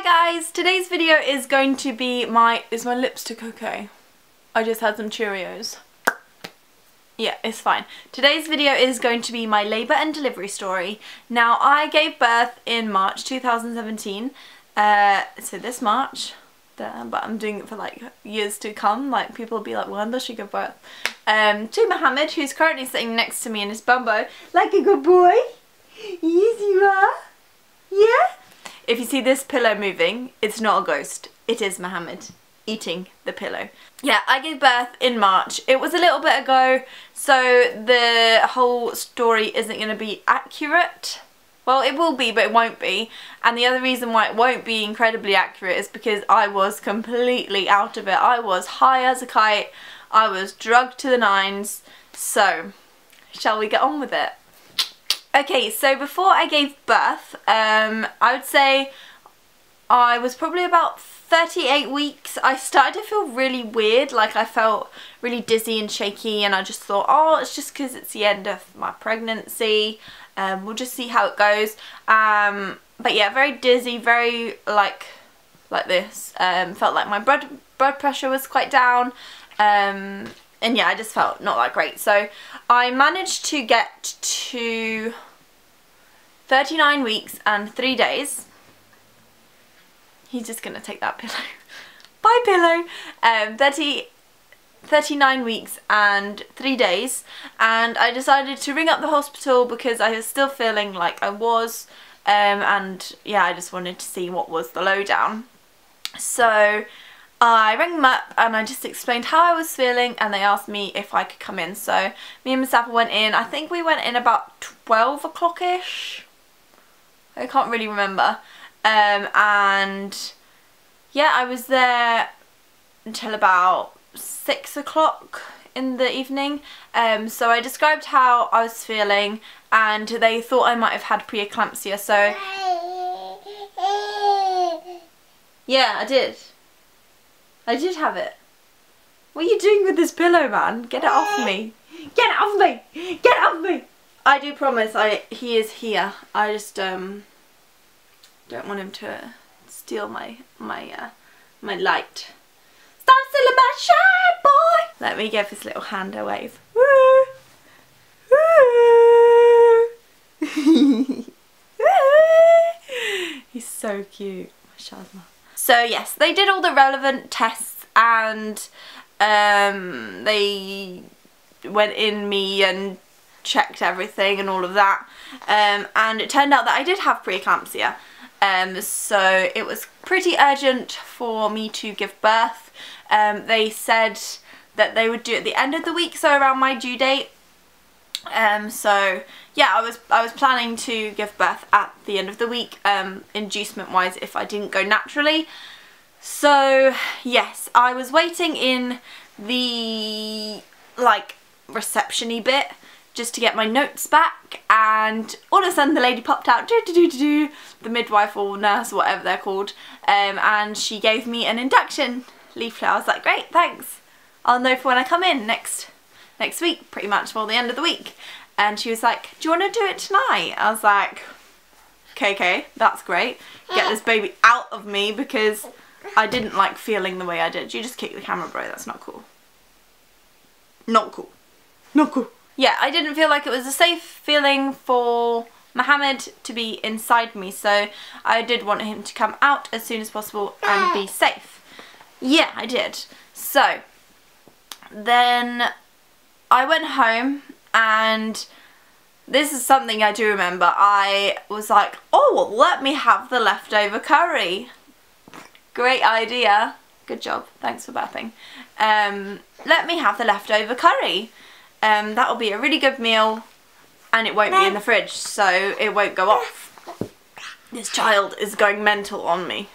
guys, today's video is going to be is my lipstick okay? I just had some Cheerios. Yeah, it's fine. Today's video is going to be my labour and delivery story. Now, I gave birth in March 2017, so this March, but I'm doing it for like years to come. Like, people will be like, when does she give birth? To Mohammed, who's currently sitting next to me in his bumbo, like a good boy. Yes, you are. Yeah? If you see this pillow moving, it's not a ghost. It is Mohammed eating the pillow. Yeah, I gave birth in March. It was a little bit ago, so the whole story isn't going to be accurate. Well, it will be, but it won't be. And the other reason why it won't be incredibly accurate is because I was completely out of it. I was high as a kite. I was drugged to the nines. So, shall we get on with it? Okay, so before I gave birth, I would say I was probably about 38 weeks. I started to feel really weird, like I felt really dizzy and shaky, and I just thought, oh, it's just because it's the end of my pregnancy. We'll just see how it goes. But yeah, very dizzy, very like this. Felt like my blood pressure was quite down. And yeah, I just felt not that great. So I managed to get to 39 weeks and 3 days. He's just gonna take that pillow. Bye, pillow. 39 weeks and 3 days, and I decided to ring up the hospital because I was still feeling like I was, and yeah, I just wanted to see what was the lowdown. So I rang them up and I just explained how I was feeling, and they asked me if I could come in. So me and Mustafa went in. I think we went in about 12 o'clock-ish. I can't really remember. And yeah, I was there until about 6 o'clock in the evening. So I described how I was feeling, and they thought I might have had preeclampsia. So yeah, I did have it. What are you doing with this pillow, man? Get it off me. Get it off me. Get it off me. I do promise he is here. I just don't want him to steal my light. Stop stealing my shine, boy! Let me give his little hand a wave. Woo! Woo! He's so cute. Mashallah. So yes, they did all the relevant tests, and they went in me and checked everything and all of that. And it turned out that I did have preeclampsia. So it was pretty urgent for me to give birth. They said that they would do it at the end of the week, so around my due date. So yeah, I was planning to give birth at the end of the week, inducement wise, if I didn't go naturally. So yes, I was waiting in the like reception-y bit just to get my notes back, and all of a sudden the lady popped out, the midwife or nurse, whatever they're called, and she gave me an induction leaflet. I was like, great, thanks. I'll know for when I come in next week, pretty much, for the end of the week. And she was like, do you want to do it tonight? I was like, okay, that's great. Get this baby out of me, because I didn't like feeling the way I did. You just kicked the camera, bro. That's not cool. Not cool. Not cool. Yeah, I didn't feel like it was a safe feeling for Mohammed to be inside me, so I did want him to come out as soon as possible and be safe. Yeah, I did. So then I went home, and this is something I do remember. I was like, oh, well, let me have the leftover curry. Great idea. Good job. Thanks for bapping. Let me have the leftover curry. That'll be a really good meal, and it won't be in the fridge, so it won't go off. This child is going mental on me.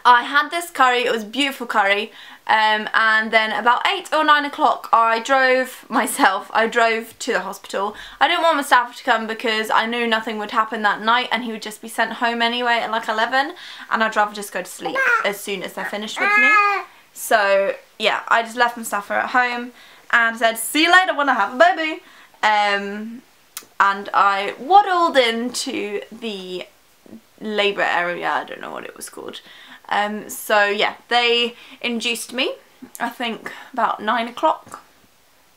I had this curry. It was beautiful curry, and then about 8 or 9 o'clock I drove to the hospital. I didn't want Mustafa to come because I knew nothing would happen that night, and he would just be sent home anyway at like 11, and I'd rather just go to sleep as soon as they're finished with me. So yeah, I just left Mustafa at home and said, see you later when I have a baby. And I waddled into the labour area, I don't know what it was called, So yeah, they induced me, I think about 9 o'clock.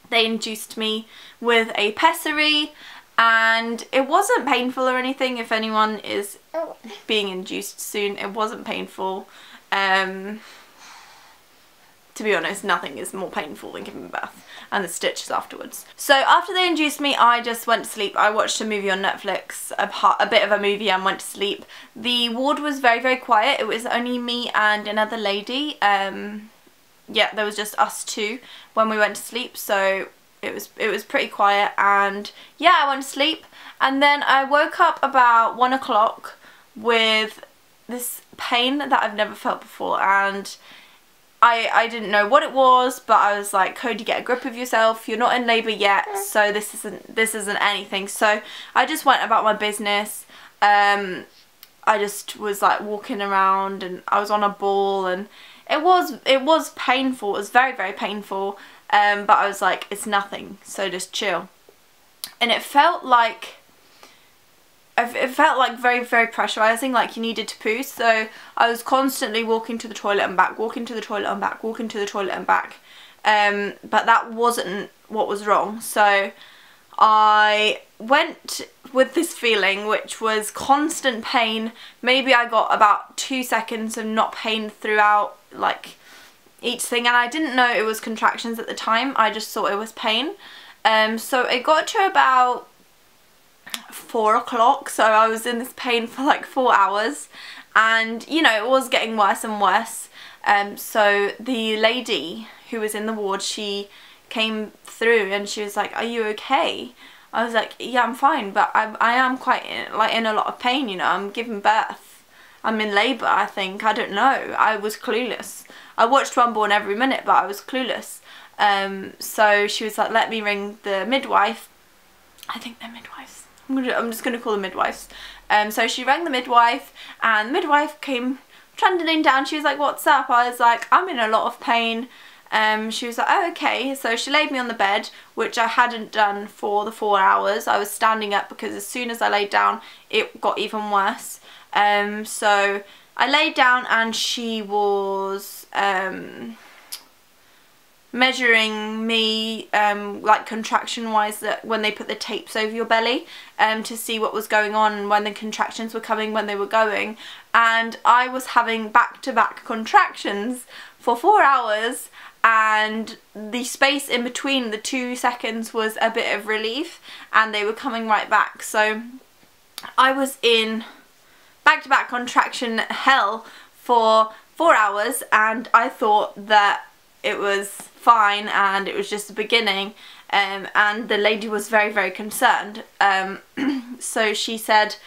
They induced me with a pessary, and it wasn't painful or anything. If anyone is being induced soon, it wasn't painful. To be honest, nothing is more painful than giving birth, and the stitches afterwards. So after they induced me, I just went to sleep. I watched a movie on Netflix, a bit of a movie, and went to sleep. The ward was very, very quiet. It was only me and another lady. Yeah, there was just us two when we went to sleep, so it was pretty quiet. And yeah, I went to sleep, and then I woke up about 1 o'clock with this pain that I've never felt before, and I didn't know what it was, but I was like, Codie, get a grip of yourself. You're not in labour yet, so this isn't anything. So I just went about my business. I just was like walking around, and I was on a ball, and it was painful. It was very, very painful. But I was like, it's nothing, so just chill. And it felt like very, very pressurizing, like you needed to poo. So I was constantly walking to the toilet and back, walking to the toilet and back, walking to the toilet and back. But that wasn't what was wrong. So I went with this feeling, which was constant pain. Maybe I got about 2 seconds of not pain throughout, like, each thing. And I didn't know it was contractions at the time. I just thought it was pain. So it got to about 4 o'clock, so I was in this pain for like 4 hours, and you know, it was getting worse and worse. So the lady who was in the ward, she came through and she was like, are you okay? I was like, yeah, I'm fine, but I am quite in a lot of pain, you know. I'm giving birth, I'm in labour, I think. I don't know, I was clueless. I watched Unborn every minute, but I was clueless. So she was like, let me ring the midwife. I think they're midwives. I'm just going to call them midwives. So she rang the midwife, and the midwife came trundling down. She was like, what's up? I was like, I'm in a lot of pain. She was like, oh, okay. So she laid me on the bed, which I hadn't done for the 4 hours. I was standing up because as soon as I laid down, it got even worse. So I laid down, and she was measuring me like contraction wise, that when they put the tapes over your belly to see what was going on, when the contractions were coming, when they were going. And I was having back-to-back contractions for 4 hours, and the space in between the 2 seconds was a bit of relief, and they were coming right back. So I was in back-to-back contraction hell for 4 hours, and I thought that it was fine and it was just the beginning, and the lady was very, very concerned. So she said,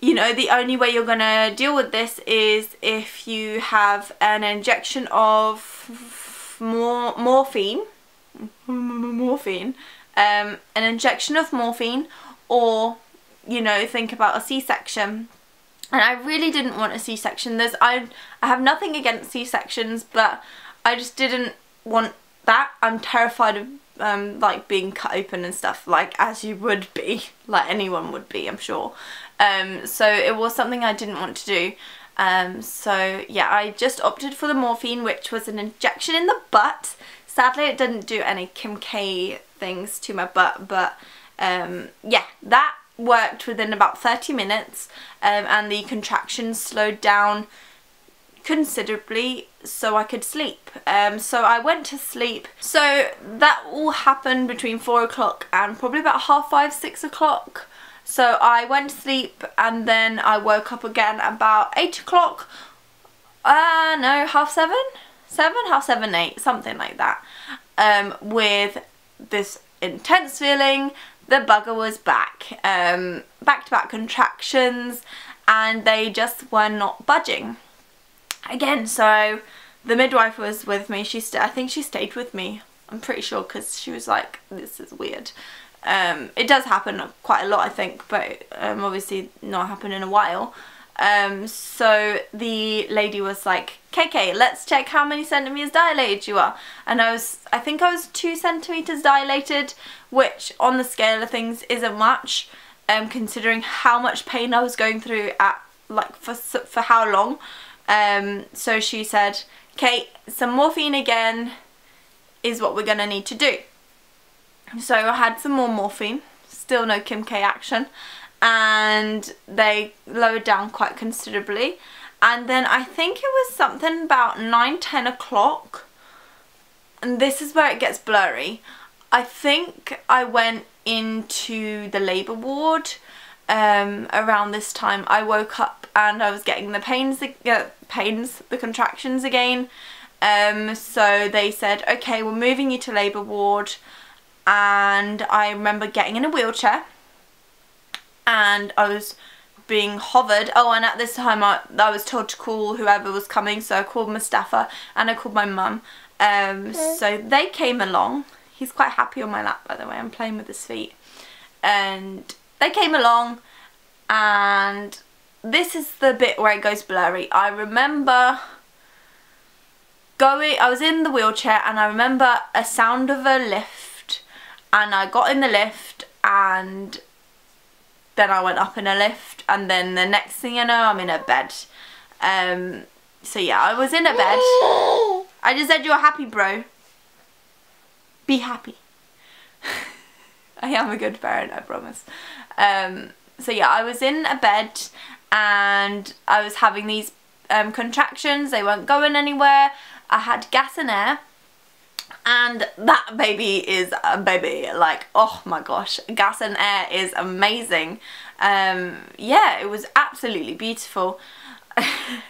you know, the only way you're gonna deal with this is if you have an injection of morphine, an injection of morphine, or, you know, think about a C-section. And I really didn't want a C-section. I have nothing against C-sections, but I just didn't want that. I'm terrified of like being cut open and stuff, like as you would be, like anyone would be, I'm sure. So it was something I didn't want to do. So yeah, I just opted for the morphine, which was an injection in the butt. Sadly, it didn't do any Kim K things to my butt, but yeah, that worked within about 30 minutes, and the contractions slowed down considerably so I could sleep. So I went to sleep. So that all happened between 4 o'clock and probably about 5:30, 6 o'clock. So I went to sleep, and then I woke up again about 8 o'clock. No, 7:30? 7:30, 8, something like that. With this intense feeling, the bugger was back. Back-to-back contractions, and they just were not budging. Again, so the midwife was with me. I think she stayed with me, I'm pretty sure, because she was like, this is weird. It does happen quite a lot, I think, but obviously not happened in a while. So the lady was like, KK, let's check how many centimeters dilated you are. And I think I was 2 centimeters dilated, which on the scale of things isn't much, considering how much pain I was going through at, like, for how long. So she said, okay, some morphine again is what we're gonna need to do. So I had some more morphine, still no Kim K action, and they lowered down quite considerably. And then I think it was something about 9-10 o'clock, and this is where it gets blurry. I think I went into the labour ward around this time. I woke up and I was getting the the contractions again. So they said, okay, we're moving you to labour ward, and I remember getting in a wheelchair and I was being hovered. Oh, and at this time I was told to call whoever was coming, so I called Mustafa and I called my mum. So they came along. He's quite happy on my lap, by the way. I'm playing with his feet. And they came along, and this is the bit where it goes blurry. I remember I was in the wheelchair and I remember a sound of a lift, and I got in the lift, and then I went up in a lift, and then the next thing you know, I'm in a bed. So yeah, I was in a bed. I just said you're happy, bro. Be happy. I am a good parent, I promise. So yeah, I was in a bed and I was having these contractions. They weren't going anywhere. I had gas and air, and that baby is a baby. Like, oh my gosh, gas and air is amazing. Yeah, it was absolutely beautiful.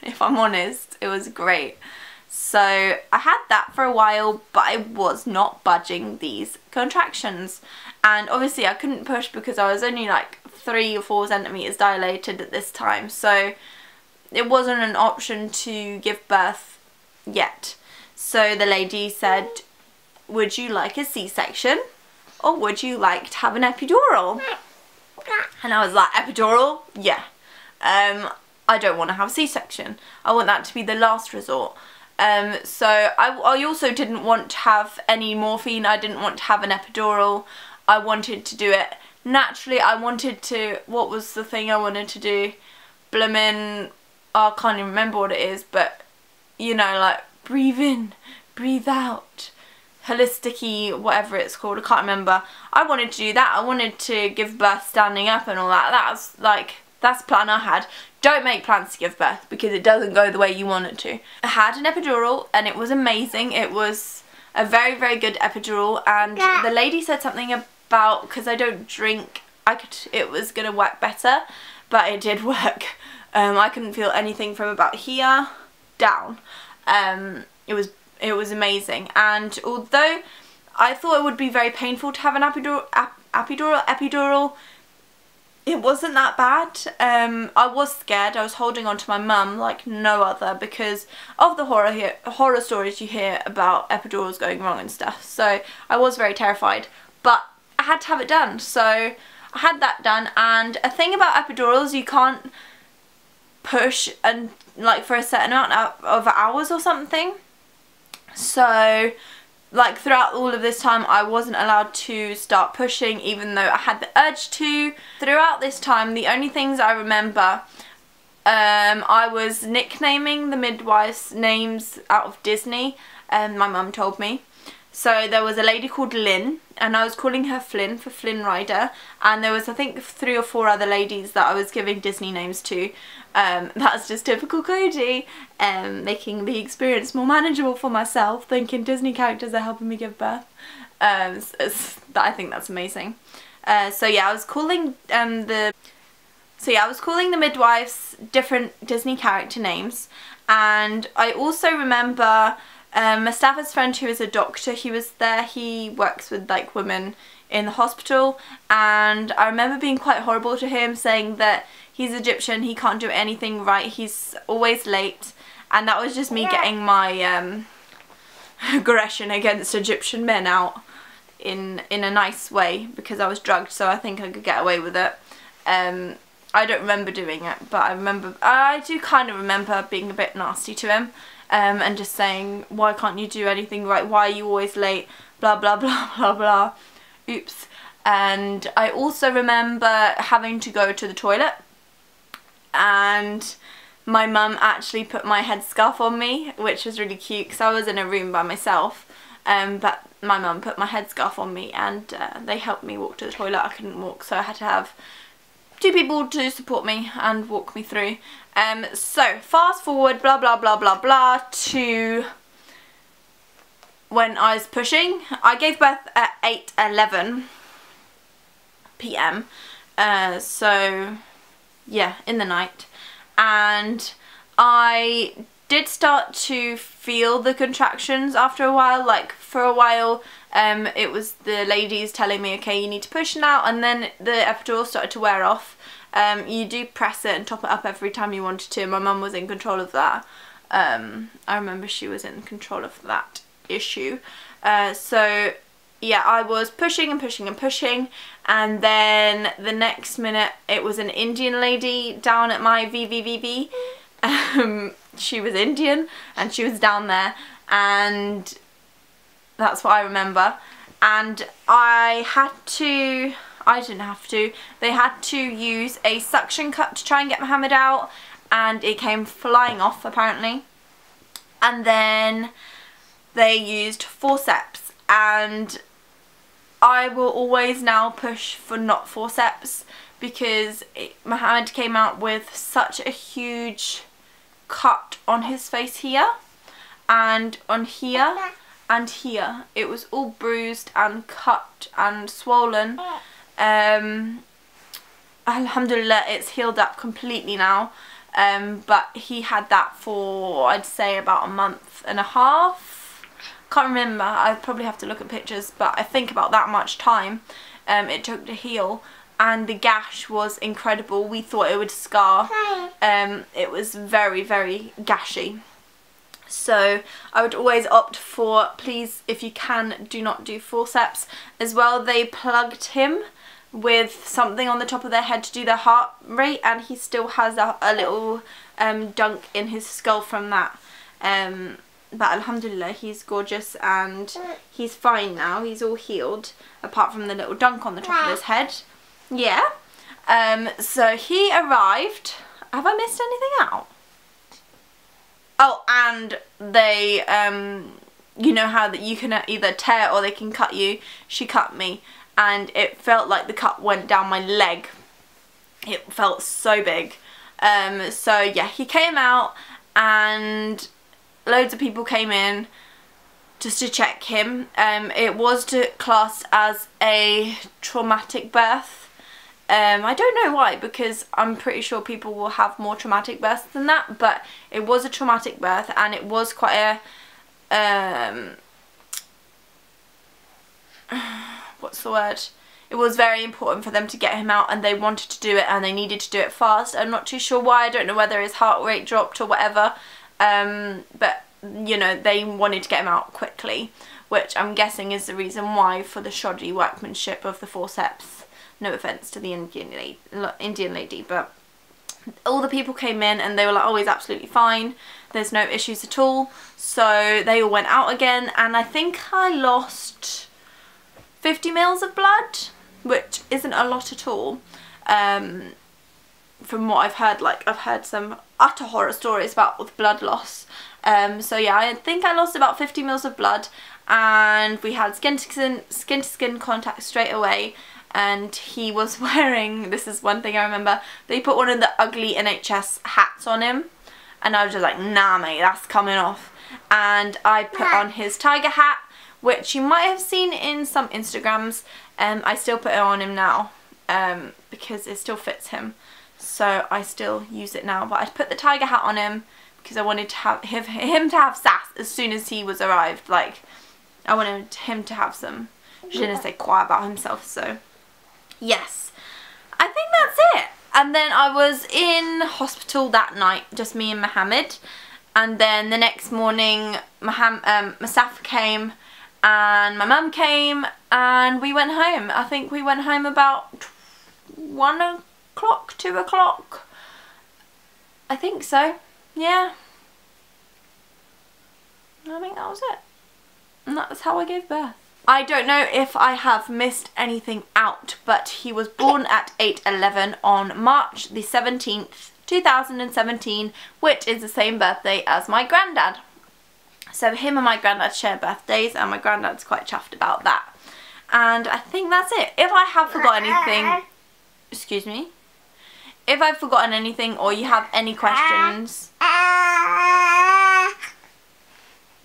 If I'm honest, it was great. So I had that for a while, but I was not budging these contractions, and obviously I couldn't push because I was only like 3 or 4 centimeters dilated at this time, so it wasn't an option to give birth yet. So the lady said, would you like a C-section or would you like to have an epidural? And I was like, epidural? Yeah. I don't want to have a C-section. I want that to be the last resort. So I also didn't want to have any morphine. I didn't want to have an epidural. I wanted to do it naturally. I wanted to, what was the thing I wanted to do? Bloomin', I can't even remember what it is, but you know, like breathe in, breathe out, holistic-y, whatever it's called, I can't remember. I wanted to do that. I wanted to give birth standing up and all that. That's like, that's the plan I had. Don't make plans to give birth because it doesn't go the way you want it to. I had an epidural and it was amazing. It was a very, very good epidural, and the lady said something about, because I don't drink, it was going to work better, but it did work. I couldn't feel anything from about here down. It was amazing, and although I thought it would be very painful to have an epidural, it wasn't that bad. I was scared. I was holding on to my mum like no other because of the horror stories you hear about epidurals going wrong and stuff. So I was very terrified, but I had to have it done. So I had that done, and a thing about epidurals, you can't push and like for a certain amount of hours or something. So like throughout all of this time I wasn't allowed to start pushing, even though I had the urge to. Throughout this time, the only things I remember, I was nicknaming the midwives names out of Disney, and my mum told me. So there was a lady called Lynn, and I was calling her Flynn for Flynn Rider, and there was I think 3 or 4 other ladies that I was giving Disney names to. That's just typical Codie, making the experience more manageable for myself, thinking Disney characters are helping me give birth. I think that's amazing. So yeah, I was calling the midwives different Disney character names, and I also remember Mustafa's friend, who is a doctor, he was there. He works with like women in the hospital, and I remember being quite horrible to him, saying that he's Egyptian, he can't do anything right, he's always late, and that was just me getting my aggression against Egyptian men out in a nice way, because I was drugged, so I think I could get away with it. I don't remember doing it, but I do kind of remember being a bit nasty to him, and just saying, why can't you do anything right, why are you always late, blah blah blah blah blah. Oops. And I also remember having to go to the toilet, and my mum actually put my headscarf on me, which was really cute because I was in a room by myself. But my mum put my headscarf on me, and they helped me walk to the toilet. I couldn't walk, so I had to have 2 people to support me and walk me through. So fast forward, blah blah blah blah blah, to when I was pushing. I gave birth at 8:11 p.m. So yeah, in the night, and I did start to feel the contractions after a while. Like for a while, it was the ladies telling me, okay, you need to push now, and then the epidural started to wear off. You do press it and top it up every time you wanted to. My mum was in control of that. I remember she was in control of that issue. So yeah, I was pushing and pushing and pushing, and then the next minute it was an Indian lady down at my VVVV. She was Indian and she was down there, and that's what I remember. And they had to use a suction cup to try and get Mohammed out, and it came flying off apparently. And then they used forceps, and I will always now push for not forceps, because Mohammed came out with such a huge cut on his face here, and on here and here. It was all bruised and cut and swollen. Alhamdulillah, it's healed up completely now. But he had that for, I'd say, about a month and a half. Can't remember, I'd probably have to look at pictures, but I think about that much time it took to heal. And the gash was incredible. We thought it would scar. It was very, very gashy. So I would always opt for, please, if you can, do not do forceps. As well, they plugged him with something on the top of their head to do their heart rate, and he still has a little dunk in his skull from that. But alhamdulillah, he's gorgeous and he's fine now. He's all healed, apart from the little dunk on the top of his head. Yeah. So he arrived. Have I missed anything out? Oh, and they, you know how that you can either tear or they can cut you. She cut me, and it felt like the cut went down my leg. It felt so big. So yeah, he came out, and loads of people came in just to check him. It was classed as a traumatic birth. I don't know why, because I'm pretty sure people will have more traumatic births than that, but it was a traumatic birth, and it was quite a, what's the word? It was very important for them to get him out, and they wanted to do it, and they needed to do it fast. I'm not too sure why. I don't know whether his heart rate dropped or whatever, but you know, they wanted to get him out quickly, which I'm guessing is the reason why, for the shoddy workmanship of the forceps. No offence to the Indian lady, but all the people came in and they were like, oh, he's absolutely fine, there's no issues at all. So they all went out again, and I think I lost 50 mils of blood, which isn't a lot at all. From what I've heard, like I've heard some utter horror stories about with blood loss. So yeah, I think I lost about 50 mils of blood, and we had skin to skin contact straight away. And he was wearing, this is one thing I remember, they put one of the ugly NHS hats on him, and I was just like, nah mate, that's coming off. And I put on his tiger hat, which you might have seen in some Instagrams. I still put it on him now, because it still fits him, so I still use it now. But I put the tiger hat on him because I wanted to have him to have sass as soon as he was arrived. Like, I wanted him to have some je ne sais quoi about himself. So yes, I think that's it. And then I was in hospital that night, just me and Mohammed. And then the next morning, Masaf came and my mum came, and we went home. I think we went home about 1 o'clock, 2 o'clock. I think so, yeah. I think that was it. And that's how I gave birth. I don't know if I have missed anything out, but he was born at 8:11 on March the 17th, 2017, which is the same birthday as my granddad. So him and my granddad share birthdays, and my granddad's quite chuffed about that. And I think that's it. If I have forgotten anything, excuse me, if I've forgotten anything or you have any questions,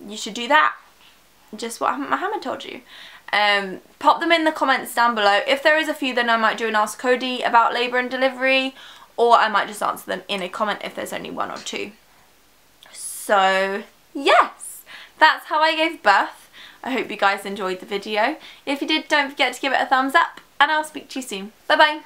you should do that. Just what Muhammad told you. Pop them in the comments down below. If there is a few, then I might do an Ask Codie about labour and delivery, or I might just answer them in a comment if there's only one or two. So yes, that's how I gave birth. I hope you guys enjoyed the video. If you did, don't forget to give it a thumbs up, and I'll speak to you soon. Bye bye.